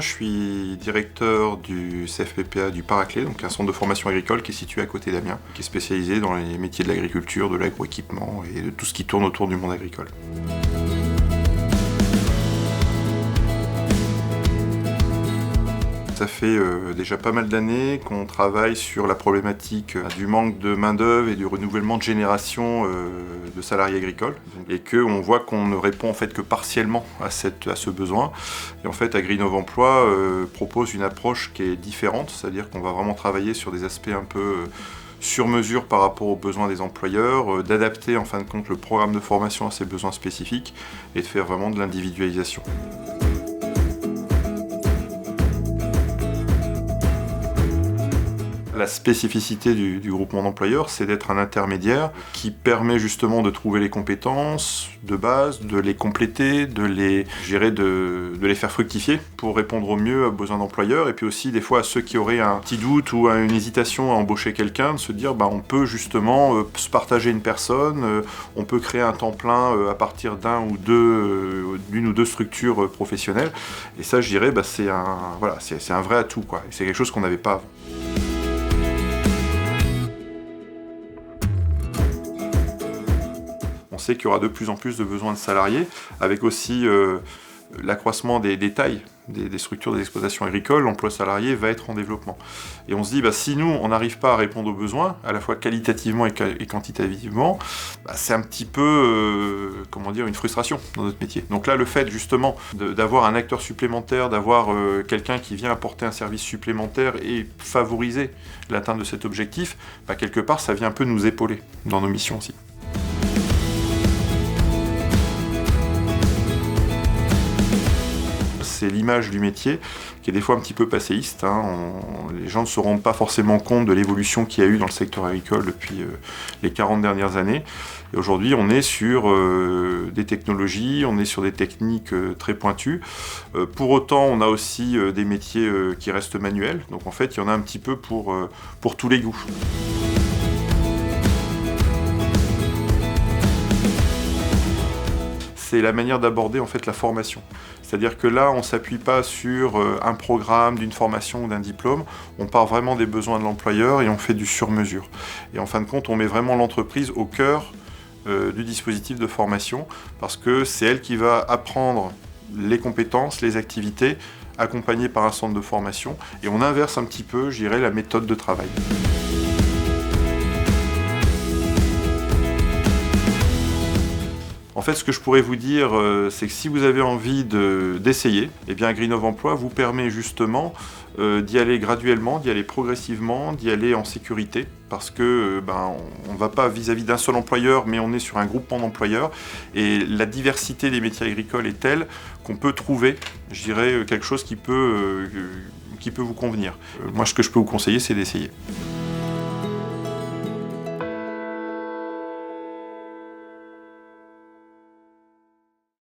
je suis directeur du CFPPA du Paraclet, donc un centre de formation agricole qui est situé à côté d'Amiens, qui est spécialisé dans les métiers de l'agriculture, de l'agroéquipement et de tout ce qui tourne autour du monde agricole. Ça fait déjà pas mal d'années qu'on travaille sur la problématique du manque de main-d'œuvre et du renouvellement de génération de salariés agricoles, et qu'on voit qu'on ne répond en fait que partiellement à ce besoin. Et en fait, Agrinov Emploi propose une approche qui est différente, c'est-à-dire qu'on va vraiment travailler sur des aspects un peu sur mesure par rapport aux besoins des employeurs, d'adapter en fin de compte le programme de formation à ces besoins spécifiques et de faire vraiment de l'individualisation. La spécificité du groupement d'employeurs, c'est d'être un intermédiaire qui permet justement de trouver les compétences de base, de les compléter, de les faire fructifier pour répondre au mieux aux besoins d'employeurs, et puis aussi des fois à ceux qui auraient un petit doute ou une hésitation à embaucher quelqu'un, de se dire on peut justement se partager une personne, on peut créer un temps plein à partir d'une ou deux structures professionnelles, et ça je dirais c'est un vrai atout, quoi. Et c'est quelque chose qu'on n'avait pas avant. On sait qu'il y aura de plus en plus de besoins de salariés, avec aussi l'accroissement des tailles des structures des exploitations agricoles. L'emploi salarié va être en développement. Et on se dit, si nous, on n'arrive pas à répondre aux besoins, à la fois qualitativement et quantitativement, c'est un petit peu, une frustration dans notre métier. Donc là, le fait justement d'avoir un acteur supplémentaire, d'avoir quelqu'un qui vient apporter un service supplémentaire et favoriser l'atteinte de cet objectif, quelque part, ça vient un peu nous épauler dans nos missions aussi. C'est l'image du métier qui est des fois un petit peu passéiste. Les gens ne se rendent pas forcément compte de l'évolution qu'il y a eu dans le secteur agricole depuis les 40 dernières années. Et aujourd'hui, on est sur des technologies, on est sur des techniques très pointues. Pour autant, on a aussi des métiers qui restent manuels. Donc en fait, il y en a un petit peu pour tous les goûts. C'est la manière d'aborder en fait la formation. C'est-à-dire que là, on ne s'appuie pas sur un programme, d'une formation ou d'un diplôme, on part vraiment des besoins de l'employeur et on fait du sur-mesure. Et en fin de compte, on met vraiment l'entreprise au cœur du dispositif de formation, parce que c'est elle qui va apprendre les compétences, les activités, accompagnée par un centre de formation, et on inverse un petit peu, je dirais, la méthode de travail. En fait, ce que je pourrais vous dire, c'est que si vous avez envie d'essayer, Agrinov Emploi vous permet justement d'y aller graduellement, d'y aller progressivement, d'y aller en sécurité, parce que on ne va pas vis-à-vis d'un seul employeur, mais on est sur un groupement d'employeurs, et la diversité des métiers agricoles est telle qu'on peut trouver, je dirais, quelque chose qui peut vous convenir. Moi, ce que je peux vous conseiller, c'est d'essayer.